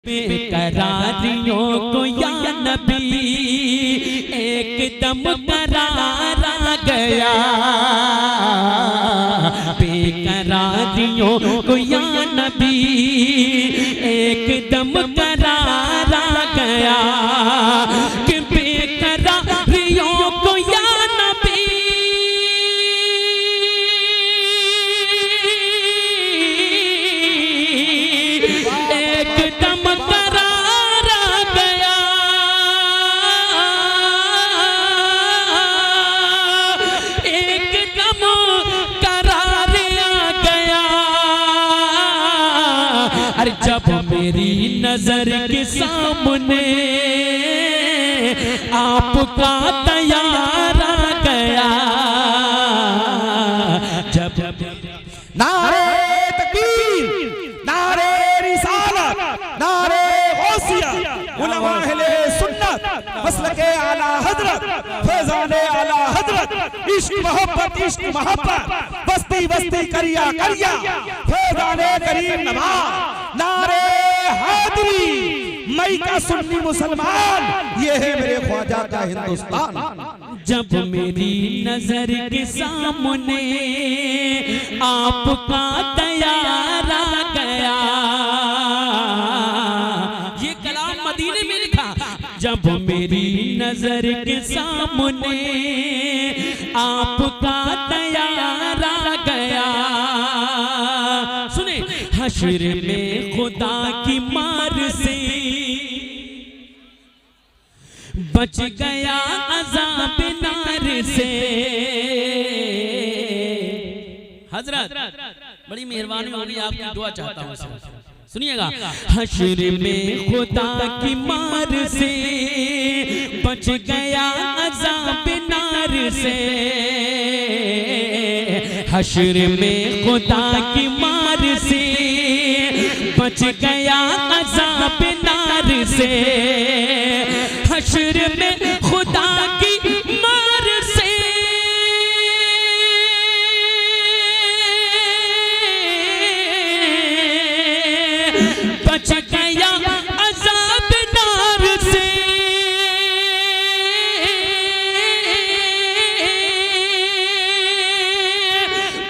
बेकरारियों को या नबी एकदम करारा गया। बेकरारियों को या नबी एकदम करारा गया कि बेकरारियों को या नबी एकदम करारा गया। एकदम करार आ गया। अरे जब मेरी नजर के सामने आपका तैयार आ गया। जब नारे तकबीर, नारे रिसालत, नारे गौसिया, उलमा अहले सुन्नत, मसलके आला हजरत, फैज़ाने आला हजरत, इश्क मोहब्बत, बस्ती बस्ती करिया करिया, फैज़ाने करीम नवाज, नारे हादरी, मई का सुन्नी मुसलमान, ये है मेरे ख्वाजा का हिंदुस्तान। जब मेरी नजर के सामने आपका तैयार आ गया। ये कलाम मदीने में लिखा। जब मेरी नजर के सामने आपका तैयार आ गया। सुने, हश्र में खुदा की मार से बच गया अज़ाब नार से। हजरत बड़ी मेहरबानी होगी, आपकी दुआ चाहता हूँ। सुनिएगा, हश्र में खुदा की मार से बच गया अज़ाब नार से। हश्र में खुदा की मार से बच गया अज़ाब नार से। हश्र में खुदा की मार से बच गया अज़ाब नार से।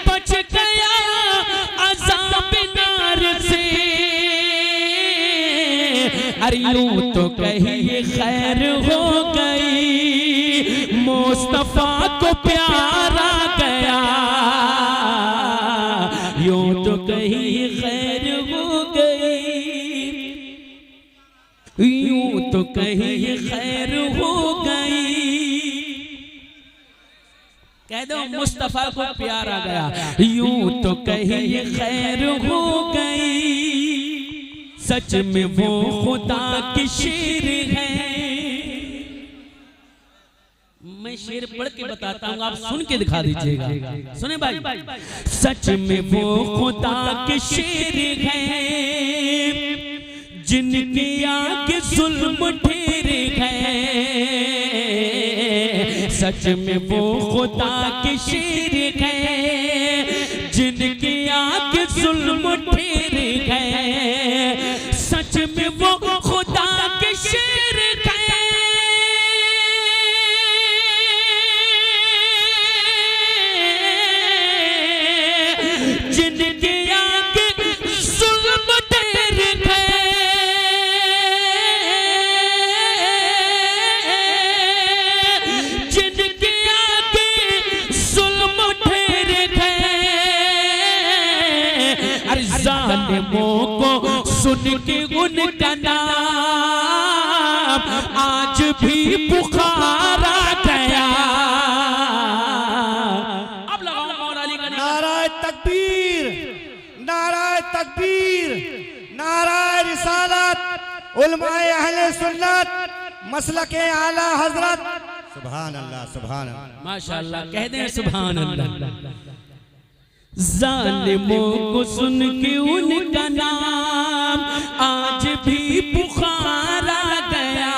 बच गया अज़ाब नार से। अरे यूं तो कहिए खैर हो गई, मुस्तफा को प्यार आ गया। यूं तो कहिए खैर हो गई, यूं तो कहिए खैर हो गई। कह दो मुस्तफा को प्यार आ गया। यूं तो कहिए खैर हो गई। सच में वो खुदा की शेर है। मैं शेर पढ़ के बताता हूँ, आप सुन के दिखा दीजिएगा। सुने भाई, सच में वो खुदा के शेर है जिनके आगे जुल्म ठहरे हैं। सच में वो खुदा के शेर है जिनके आगे जुल्म ठहरे हैं। सच में वो खुदा के शेर है जिनके आगे जुल्म ठहरे हैं। जिनके आगे जुल्म ठहरे हैं। अरे ज़ालिमों को सुन के उनका नाम आज भी पुकारा गया। अब लगाओ मौला अली का नाराए तकबीर, नाराए तकबीर, नाराए रिसालत, उलमाए अहले सुन्नत, मसलके आला हजरत। सुभान अल्लाह, सुभान अल्लाह, माशाअल्लाह। कह दें सुभान अल्लाह। ज़ालिमों को सुन के उनका नाम आज भी पुकारा गया।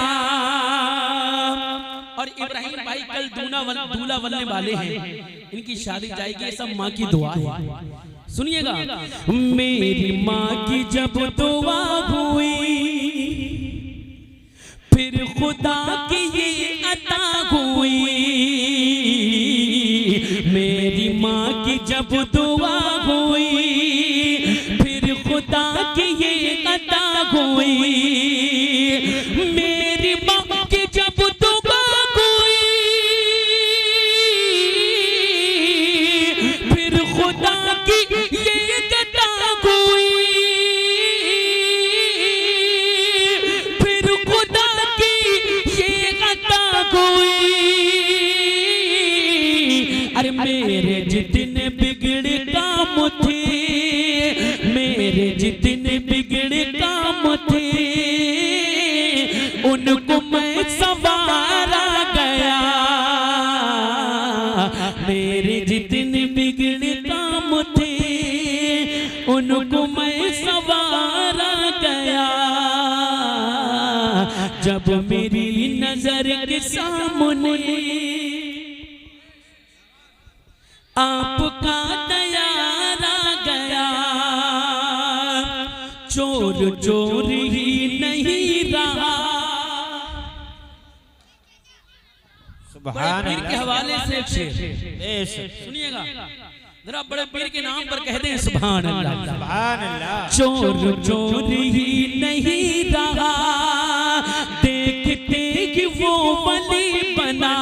और इब्राहिम भाई कल दूल्हा बनने वाले हैं, इनकी शादी जाएगी। ये सब माँ की दुआ है। सुनिएगा, मेरी माँ की जब दुआ हुई फिर खुदा की ये अता हुई, मेरी माँ की जब दुआ हुई, फिर खुदा की ये अता हुई, मेरी माँ की जब दुआ हुई, फिर खुदा की ये अता हुई, फिर खुदा की ये अता हुई। अरे मेरे जितने बिगड़े काम थे, मेरे जितने बिगड़े काम थे, उनको मैं संवारा गया, मेरे जितने बिगड़े काम थे, उनको मैं संवारा गया। जब मेरी नजर के सामने आपका दयारा गया, चोर चोर ही नहीं रहा। बड़े पीर के हवाले से एक शेर सुनिएगा जरा, बड़े पीर के नाम पर कह दें सुभान अल्लाह, सुभान अल्लाह। चोर चोर ही नहीं रहा, देखते कि वो वली बना,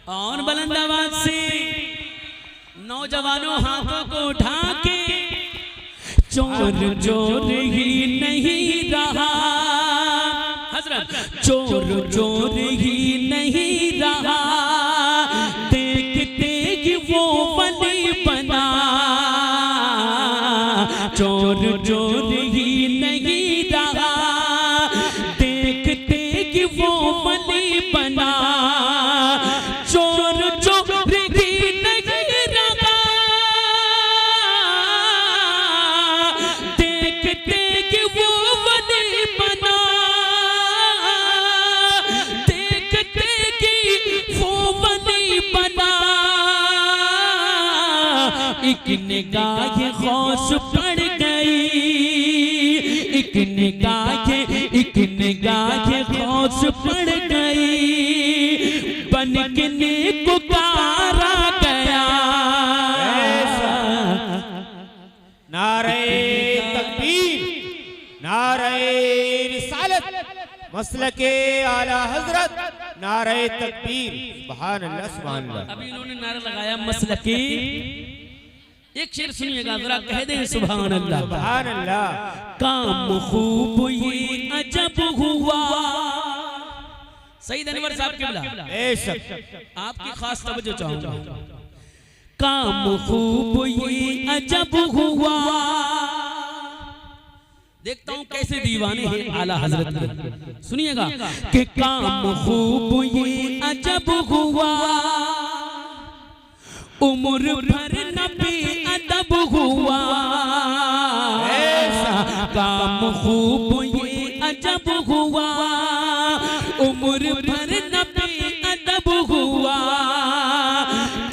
और बुलंद आवाज से नौजवानों हाथों को उठा के, चोर चोर ही नहीं रहा हजरत, चोर चोर ही नहीं रहा, देखते कि वो वली बना, चोर चोर ही नहीं रहा, देखते कि वो वली बना, चोर चोर ही नहीं रहा, देखते कि वो वली बना, देखते कि वो वली बना। एक निगाह खौस पड़ गई, एक निगाह खौस पड़ गई, बन के पुकारा गया। नारे तकबीर, नारे रिसालत, मसलके आला हजरत, नारे तकबीर। सुभान अल्लाह, सुभान अल्लाह। अभी इन्होंने नारा लगाया मसलके। एक शेर सुनिएगा जरा, कह दें सुभान अल्लाह, सुभान अल्लाह। काम खूब ये अजब हुआ। सईद अनवर साहब किबला, बेशक आपकी खास तवज्जो चाहूंगा। काम खूब ये अजब हुआ, देखता हूं कैसे दीवाने हैं आला हजरत के। सुनिएगा कि काम खूब ये अजब हुआ, उम्र भर नबी अदब हुआ, काम खूब ये अजब हुआ, उम्र भर नबी अदब हुआ,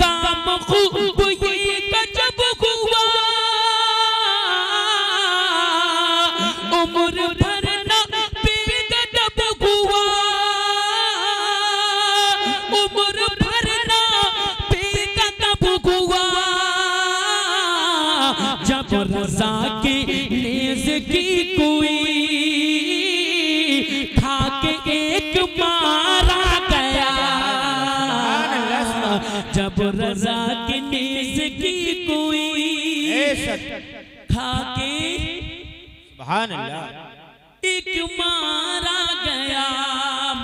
काम खूब ये गजब हुआ, उम्र भर नबी अदब हुआ, उम्र भर नबी अदब हुआ। जब रज़ा के नेज़ की कोई खा के एक मारा गया, जब रज़ा के नेज़ की कोई खा के सुभान अल्लाह एक मारा गया।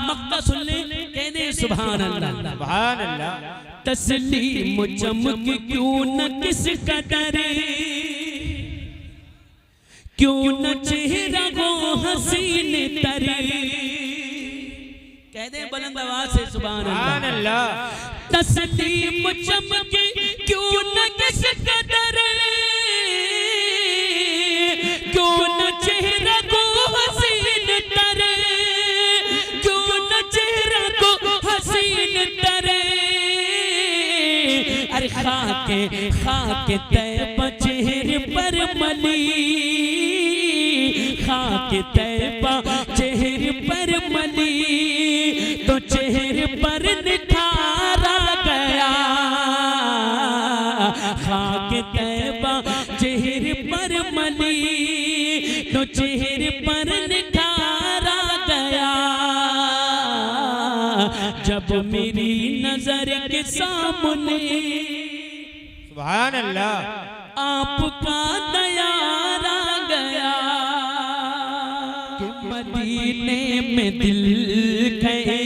मक्का सुन ले, कह दे सुभान अल्लाह, सुभान अल्लाह। तस्लीम चमक क्यों न किस कदर, क्यों न चेहरा वो हसीन तरे, कह दे बुलंद आवाज से सुभान अल्लाह। तस्लीम चमक क्यों न किस कदर, क्यों न चेहरा को हसीन तरे, क्यों न चेहरा को हसीन तरे। अरे खाके तैब चेहरे पर मली, खाक तैबा चेहरे पर मली तो चेहरे पर निखारा गया। खाक तैबा चेहरे पर मली तो चेहरे पर निखारा गया। जब मेरी नजर के सामने सुभान अल्लाह आपका नयारा गया कि मदीने में दिल गए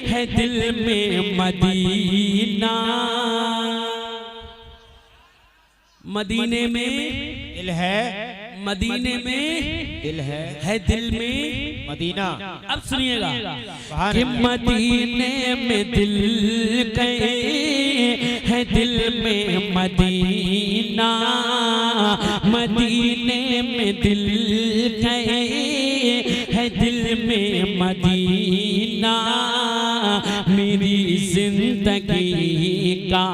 है, दिल में मदीना। मदीने में दिल है, मदीने में दिल है दिल में मदीना। अब सुनिएगा सुभान कि अल्लाह। मदीने में दिल गए है, दिल में मदीना। मदीने में दिल गए है, दिल में मदीना। मेरी जिंदगी का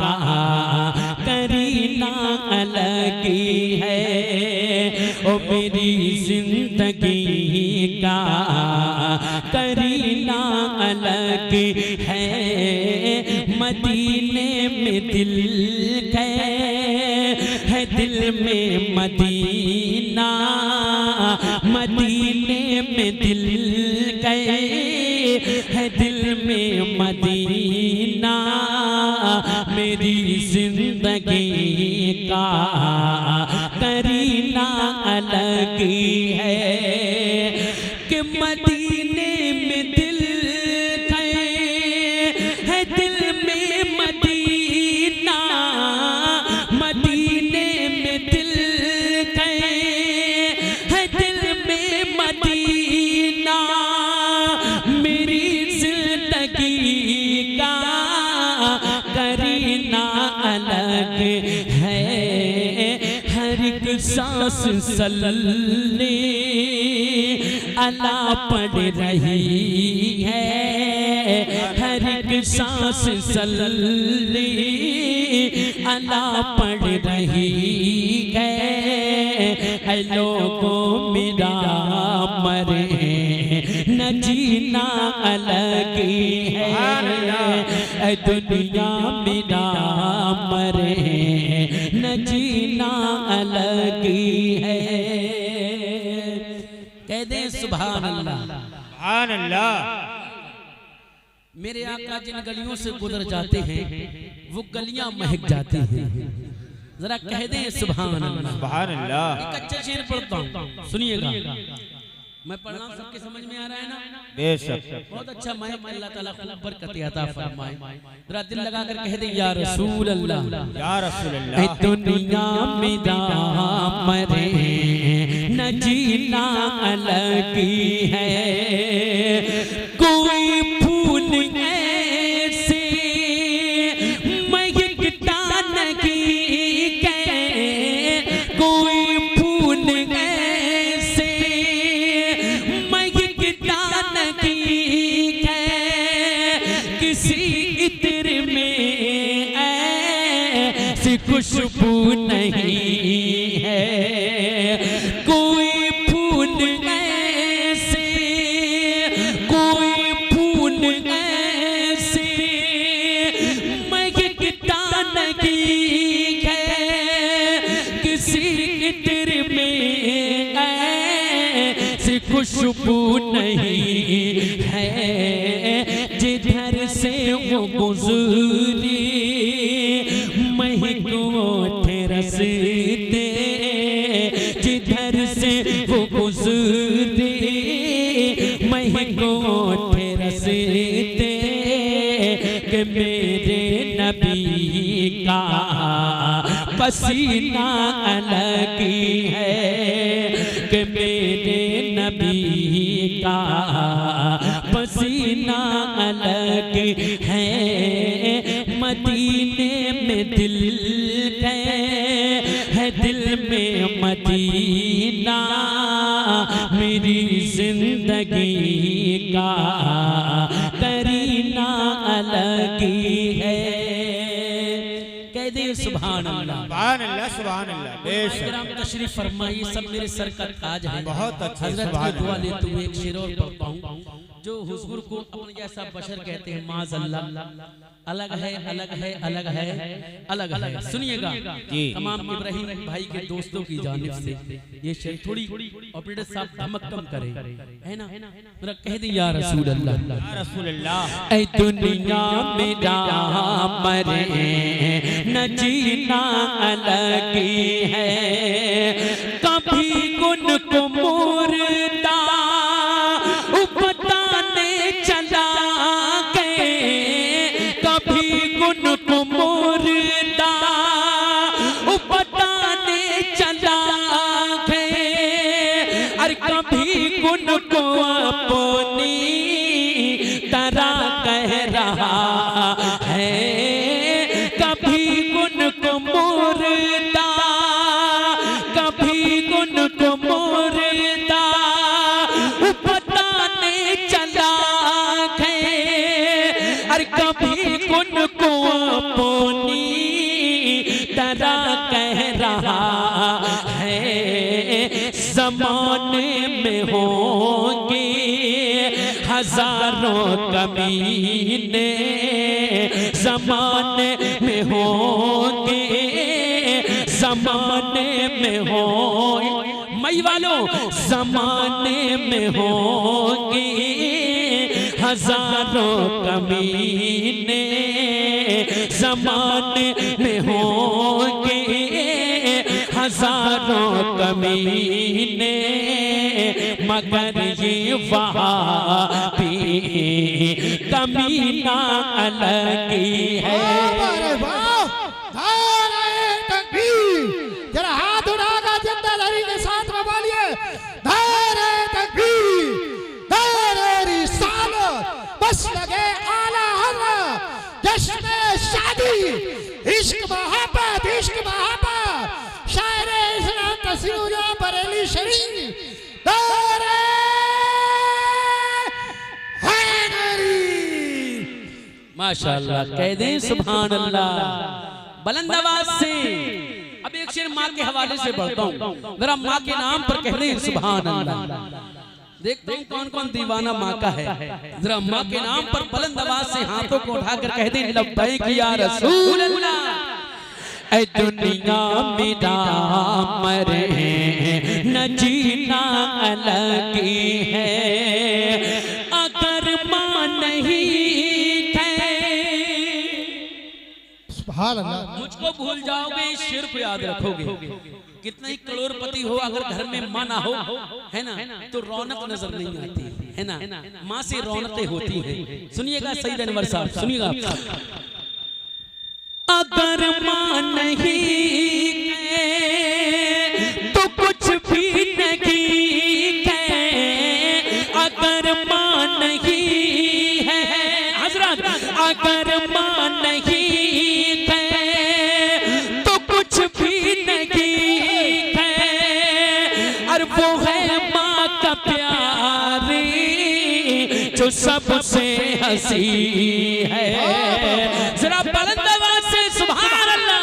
करीना अलग है, ओ मेरी जिंदगी का करीना अलग है। मदीने में दिल गए है, दिल में मदीना। मदीने में दिल गए है, दिल में मदीना। मेरी जिंदगी का करीना अलग है कि मदीने में दिल गए है, दिल में मदीना। मदीने में दिल गए है, दिल में मदीना। मेरी जिंदगी का करीना अलग है। हर एक सांस सल्ले अला पड़ रही है। हर एक सांस सल्ले अला पड़ रही है। ऐ लोगों मेरा मरे न जीना अलग है। ऐ दुनिया मेरा मरे न जीना अलग है। कह दे सुभान अल्लाह। सुभान अल्लाह। मेरे आका जिन गलियों से गुजर जाते हैं वो गलियां महक जाती हैं। जरा कह दे सुभान अल्लाह। सुभान अल्लाह। एक अच्छा शेर पढ़ता हूँ, सुनिएगा। मैं पढ़ रहा हूँ, सबके समझ में आ रहा है ना? बेशक। बहुत अच्छा महक, अल्लाह ताला खूब बरकत अता फरमाए। जरा दिल लगा कर कह दे या रसूल अल्लाह। या रसूल अल्लाह। दुनिया मेरा मरे न जीना अलग है। कोई फूल ऐसे महकता नहीं है। कोई फूल ऐसे महकता नहीं है। किसी इत्र में ऐसी खुशबू नहीं है। कोई फूल ऐसे, कोई फूल ऐसे महकता नहीं है। किसी इत्र में ऐसी खुशबू नहीं है। जिधर से वो गुजरी महको रसते। जिधर से वो गुजरे महको रसते कि मेरे नबी का पसीना अलग है। कि मेरे नबी का पसीना अलग है। मदीने में दिल है, दिल में मदीना। मेरी जिंदगी का करीना अलग है। कह दे सुभान अल्लाह। सुभान अल्लाह। सुभान अल्लाह। उलमाए-किराम तशरीफ फरमाइए, सब मेरे सर का ताज है। बहुत अच्छे, हजरत सुभान की दुआ अल्लाह। लेते हुए एक शेर और पढ़ता हूँ जो हुजूर को अपने जैसा बशर कहते हैं। माज़अल्लाह, अलग है, अलग है, अलग है, अलग है। सुनिएगा जी। तमाम इब्राहिम भाई के दोस्तों की जानिब से ये शेर थोड़ी ऑपरेटर साहब धमक कम करे, है ना, मेरा कह दे या रसूल अल्लाह। या रसूल अल्लाह। ऐ दुनिया मेरा मरे न जीना अलग है, कभी गुन को मुर्दा उपताने चला गए, कभी गुन को मुर्दा उपताने चला गए, अरे कभी गुन को अपनी तरह कह रहा है, कभी गुन को मुर्दा, कभी गुन को मुर्दा उपताने चला गए, अरे कभी गुन को अपनी तरह कह रहा है। ज़माने में होंगे हजारों कमीने, ज़माने में होंगे, ज़माने में हो मई वालों, ज़माने में होंगे हजारों कमीने, ज़माने में होंगे हजारों कमीने, मगर ये वहाबी कमीना अलग ही है। अरे वाह, नारे तकबीर, जरा हाथ उठाकर जिंदादिली के साथ में बोलिए नारे तकबीर, नारे रिसालत, बस लगे आला हज़रत, जश्न शादी, इश्क मोहब्बत, इश्क मोहब्बत, शायर इस्लाम तस्वीर बरेली शरीफ, नारे माशाअल्लाह, कह दें सुभान अल्लाह बुलंद आवाज से। अब एक शेर माँ के हवाले से पढ़ता हूँ, जरा माँ के नाम पर कह दें सुभान अल्लाह। देखता हूँ कौन कौन दीवाना माँ का है, जरा माँ के नाम पर बुलंद आवाज से हाथों को उठाकर कह दें लब्बैक या रसूल अल्लाह। ऐ दुनिया मेरा मरे न जीना अलग है, अगर माँ नहीं सुभान अल्लाह। मुझको भूल जाओगे, इस शेर को याद रखोगे। कितना ही करोड़पति हो, अगर घर में माँ ना हो, है ना, तो रौनक नजर नहीं आती, है ना। माँ से रौनकें होती हैं। सुनिएगा सईद अनवर साहब, सुनिएगा। अगर माँ नहीं है तो कुछ भी नहीं है, अगर माँ नहीं है हजरत, अगर माँ नहीं तो कुछ भी नहीं है, और वो है माँ का प्यार जो सबसे हंसी है। जरा बुलंद आवाज से सुभान अल्लाह।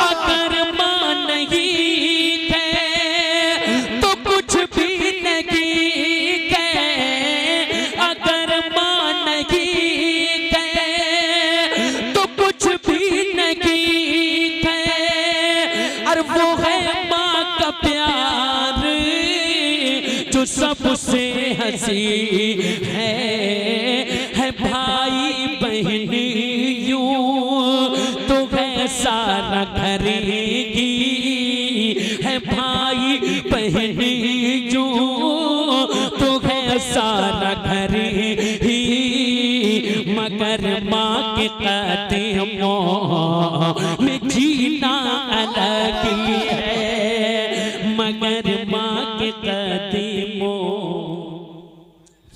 अगर माँ नहीं है तो कुछ भी नहीं है, अगर माँ नहीं है तो कुछ भी नहीं है, और वो है माँ का प्यार जो सबसे हंसी है भाई बहन यूं तो है सारा घर की, है भाई बहन यूं तो है सारा घर ही, मगर माँ के कदमों में जीना अलग है, मगर माँ के कदमों।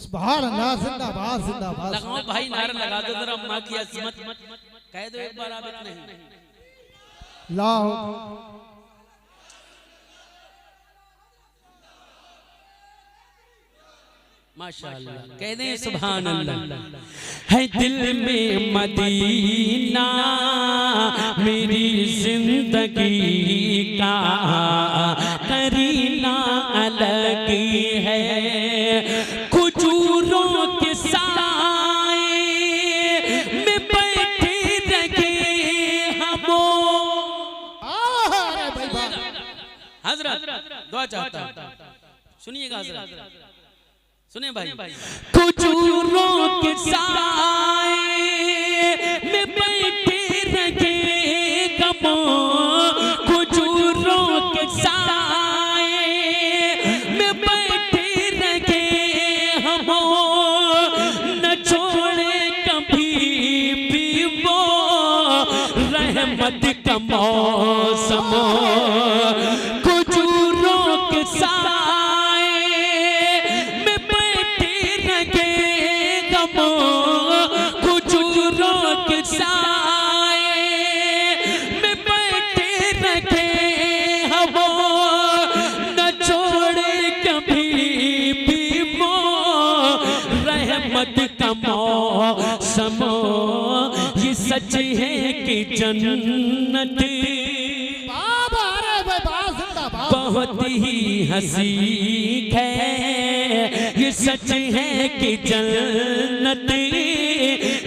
सुभान अल्लाह, जिंदाबाद जिंदाबाद। लगाओ भाई, नारा लगा दो जरा माँ की अजमत, कह दो एक बार आप नहीं। लाओ माशाअल्लाह, कह दें सुभान अल्लाह। है दिल में मदीना मेरी जिंदगी का करीना अलग है। खजूरों के साए में बैठे रहे हम। हजरत दुआ चाहता हूं, सुनिएगा हजरत, सुनिए भाई। खजूरों के साए में बैठे रहे हम, खजूरों के साए में बैठे रहे हम, न छोड़े कभी भी वो रहमत का मौसम। खजूरों के साए में बैठे रहे हम, खजूरों के साए में बैठे रहे हम, न छोड़े कभी भी वो रहमत का मौसम। ये सच है कि जन्नत बहुत ही हंसी है। ये सच है कि जन्नत,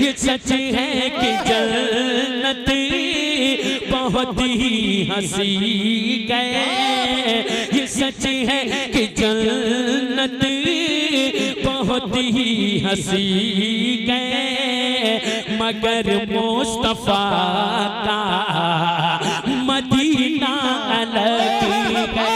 ये सच है कि जन्नत बहुत ही हंसी है। ये सच है कि जन्नत बहुत ही हंसी है। मगर मुस्तफा का मदीना अलग है।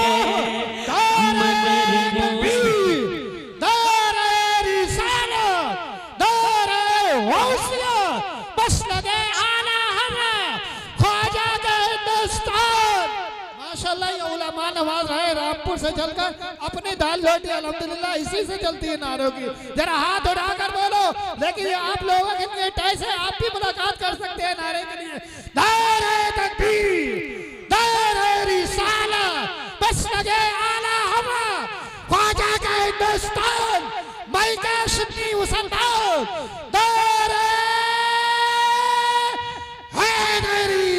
रामपुर से चलकर अपनी दाल रोटी अल्हम्दुलिल्लाह इसी से चलती है नारों की। जरा हाथ उठाकर बोलो। लेकिन ये आप लोगों के लिए टाइस है, आप भी मुलाकात कर सकते हैं नारे के लिए। नारे तकबीर, नारे रिसालत, बस लगे आला हवा, ख्वाजा का हिंदुस्तान, मई का सुन्नी मुसलमान, नारे हैदरी।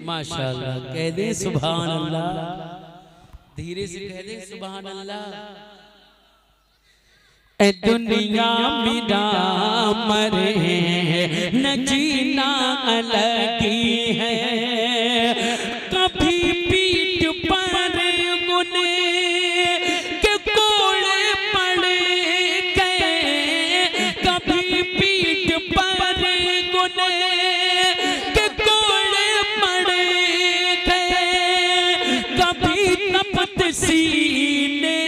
माशाअल्लाह, कह दे सुभान अल्लाह, धीरे से कह दे सुभान अल्लाह। ए दुनिया मेरा मरे न जीना अलग है। कभी पीठ पर गुने के कोड़े पड़े गए, कभी पीठ पर गुने के कोड़े पड़े गए, कभी तपत सीने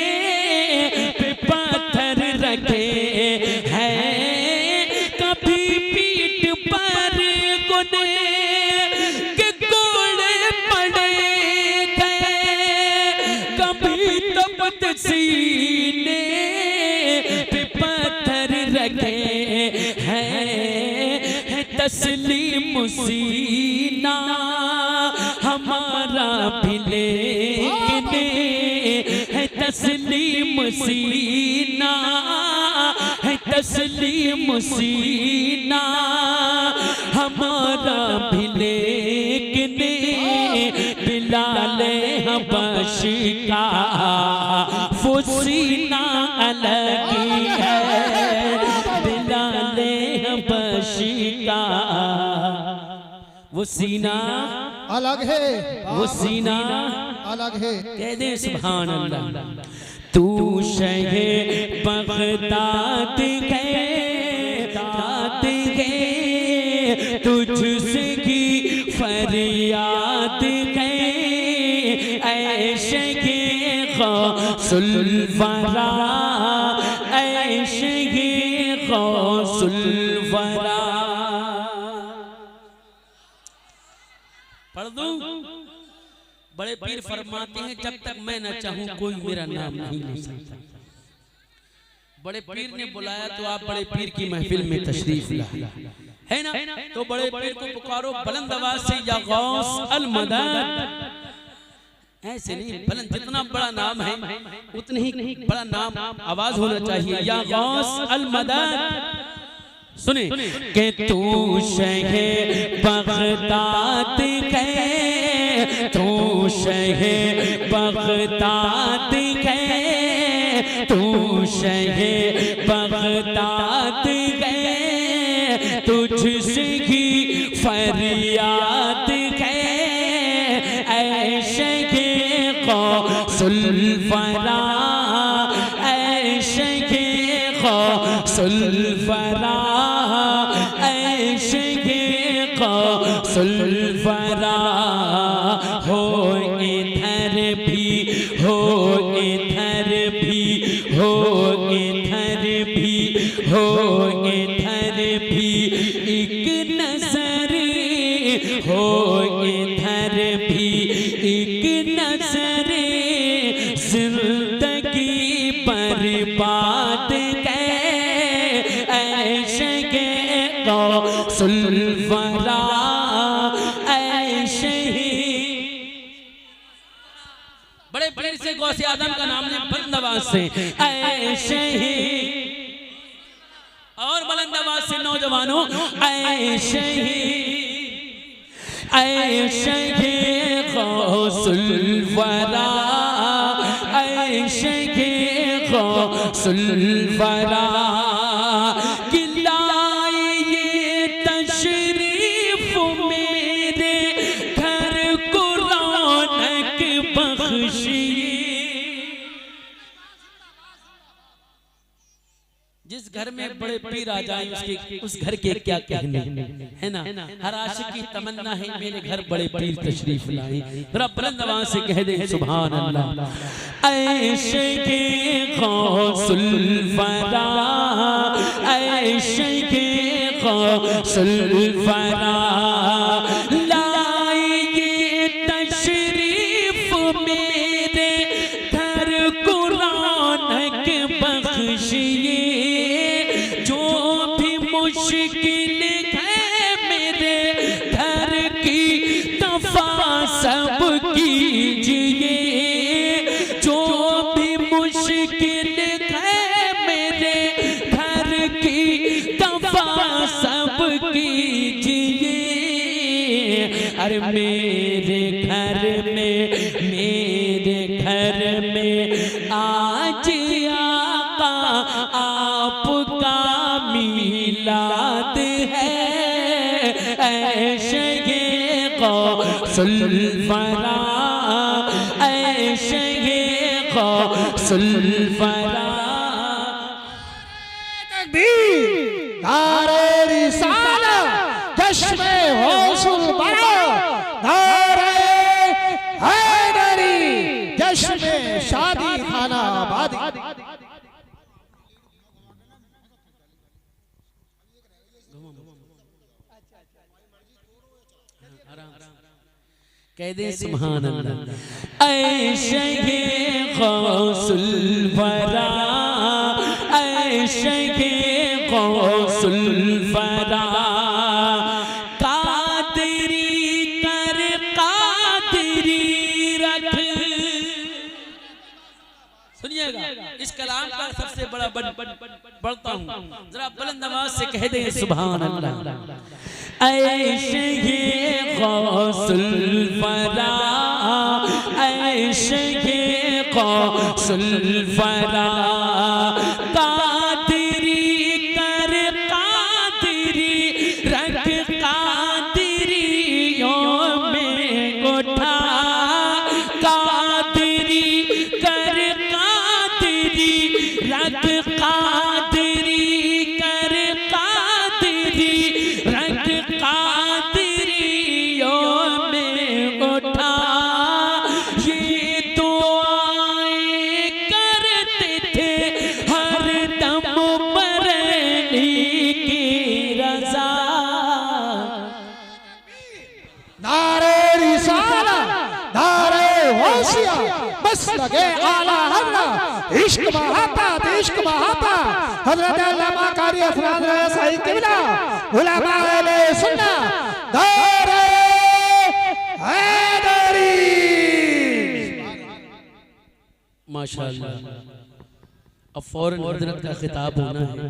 पे पत्थर रखे हैं, कभी पीठ पर गुने के कोड़े पड़े गए, कभी तपत सीने पे पत्थर रखे हैं। तस्लीम सीना हमारा भी लेकिन है, तस्लीम सीना है, तस्लीम सीना हमारा भी लेकिन बिलाल हबशी का वो सीना अलग है। बिलाल हबशी का वो सीना अलग है, वो सीना अलग है। कह दे सुभान अल्लाह। तू शहे बगदाद है, दाद है, तुझसे की फरियाद है। ऐ शहे गौसुल वरा, ऐ शहे गौसुल वरा। पढ़ दूं? बड़े पीर फरमाते हैं जब तक मैं न चाहूं कोई मेरा नाम नहीं ले सकता। बड़े पीर ने बुलाया तो आप बड़े पीर की महफिल में तशरीफ लाए, है ना? तो बड़े पीर को पुकारो बुलंद आवाज से, या गौस अल मदद। ऐसे नहीं, बुलंद जितना बड़ा नाम है उतनी ही बड़ा नाम आवाज होना चाहिए। या गौस अल मदद, सुने कि तू शहे बगदाद है, तू शहे बगदाद है, तू शहे बगदाद है, तुझसे ही फरियाद है, ऐ शहे गौसुल वरा, ऐ शहे गौसुल वरा, सुल्फरा हो इधर भी, हो इधर भी, हो इधर भी, हो इधर भी एक नजर, हो इधर भी एक नजर, जिंदगी बर्बाद है, ऐशे के गौसुल्फरा, बड़े पीर से गौसे आदम का नाम लिया बुलंद आवाज से, ऐशे ही और बुलंद आवाज से नौजवानों, ऐशे ही, ऐशे ही गौसुल वरा, ऐशे ही गौसुल वरा, जिस घर में बड़े पीर आ जाए उसके उस घर के क्या कहने, है ना। हर आशिक की तमन्ना है मेरे घर बड़े पीर तशरीफ लाए। जरा बुलंद आवाज से कह दे सुभान अल्लाह। ऐशे के गौसुल वरा, ऐशे के गौसुल वरा, लाएंगे तशरीफ मेरे घर को रौनक बख्शिए, मुश्किल है मेरे घर की दफा सब कीजिए, जो भी मुश्किल है मेरे घर की दफा सब कीजिए। अरे मेरे घर में, मेरे घर में आज आका आपका मिलाद है, ऐशे ये गौसुल वरा, ऐशे ये गौसुल वरा। नारे रिसाला जश्न गौसुल वरा, नारे हैदरी जश्न शादी खाना आबादी। कह दे सुभान अल्लाह। ऐशे ये गौसुल वरा, ऐशे ये गौसुल वरा, कादरी कर कादरी रख। सुनिएगा इस कलाम का सबसे बड़ा बढ़ता हूँ, जरा बुलंद आवाज से कह दे सुभान अल्लाह। ऐशे ये गौसुल वरा, ऐशे ये गौसुल वरा, कादरी कर कादरी रख, कादरियों में उठा, कादरी कर कादरी रख, कादरी कर कादरी रख, कादरियों में उठा। ये दुआएं करते थे हर दम मरने की रज़ा। नारे रिसाला, नारे होशिया, बस लगे आला हल्ला, इश्क महाता इश्क महाता, हजरत अल्लामा कारी अफराद सही किबला, उलमा अहले सुन्ना, नारे हैदरी। माशाअल्लाह। अब फौरन हजरत का खिताब होना है।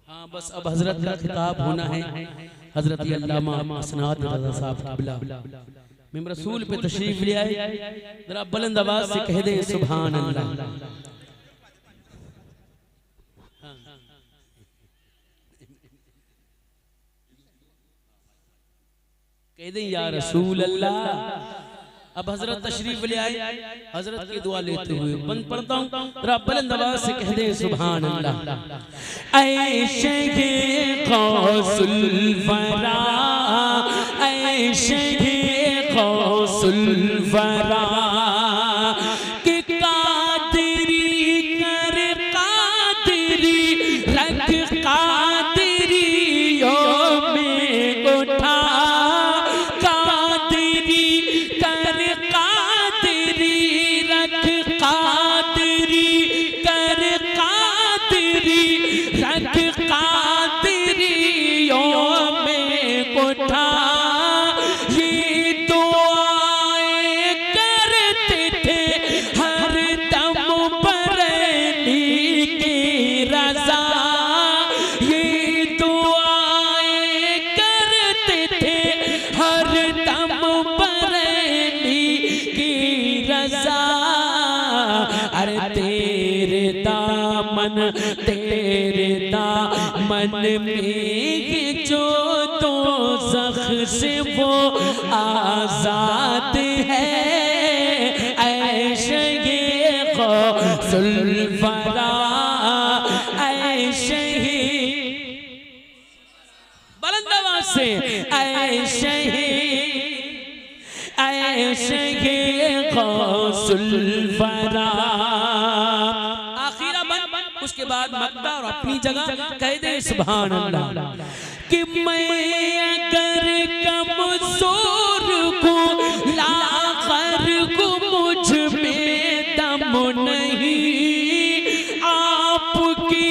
हाँ हाँ बस अब हजरत का खिताब होना है। हजरत अल्लामा असनाद रज़ा साहब क़िबला मिम रसूल पे तशरीफ ले आए, जरा बुलंद आवाज से कह दे सुभान अल्लाह। कह दे या रसूल अल्लाह। अब हजरत तशरीफ ले आए, हजरत की दुआ लेते हुए बंद पढ़ता हूँ, जरा बुलंद आवाज से कह दे सुभान अल्लाह। ऐ शगे गौसुल वरा, ऐ शगे गौसुल वरा, कि कादरी कर कादरी रख कादरियों में उठा, कादरी कर कादरी रख कादरी कर कादरी रख कादरियों में उठा। ये दुआएं करते थे हर दम बरनी की रज़ा, ये दुआएं करते थे हर दम बरनी की रज़ा। अरे तेरे दामन में जो दोज़ख से वो आजाद है, ऐशे गौसुल वरा, ऐशे बुलंद आवाज से ऐशे गौसुल वरा। आखिरा बन, उसके बाद मक्ता और अपनी जगह कह दे सुभान अल्लाह। कि मैं अगर कमजोर को लाकर को मुझ में दम नहीं, आपकी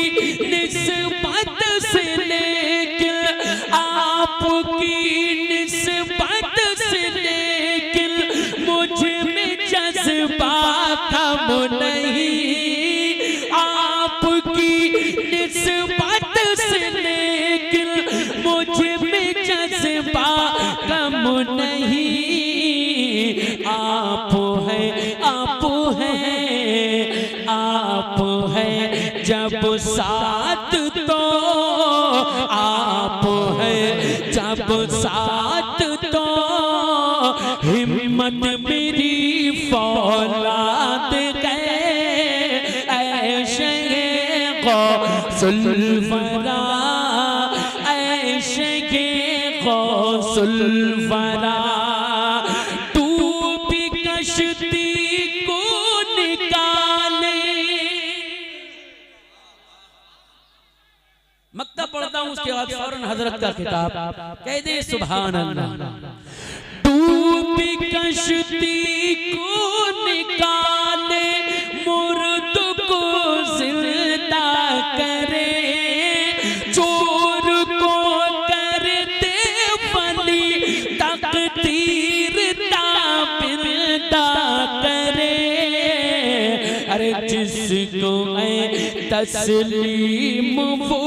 निस्बत से लेकिन आपकी निस्बत से लेकिन मुझ में जज्बा कम नहीं, आपकी निस्बत से लेकिन मुझ में जज्बा कम नहीं। आप है आप है आप है जब साथ तो आप है जब साथ तो हिम्मत मेरी फौलाद गए, ऐशे गौसुल वरा, ऐशे गौसुल वरा। तू भी कश्ती को निकाले, मक्ता पढ़ता हूँ उसके बाद फौरन हजरत का खिताब कह दे सुभान अल्लाह। तू भी कश्ती को निकाले, मुर्द को जिंदा करे, चोर को कर दे वली, तकदीर ताबिरदा करे। अरे जिसको तस्लीम वो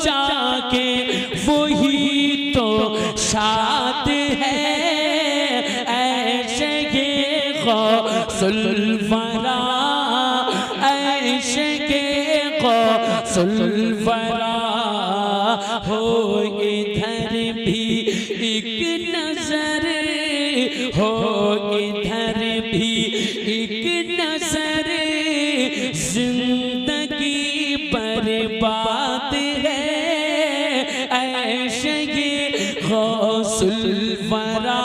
चाहे वही तो शाद है, ऐशे गौसुल वरा, ऐशे गौसुल वरा। हो इधर भी एक नजर, हो इधर भी एक नजर, जिंदगी बर्बाद है, ऐशे गौसुल वरा।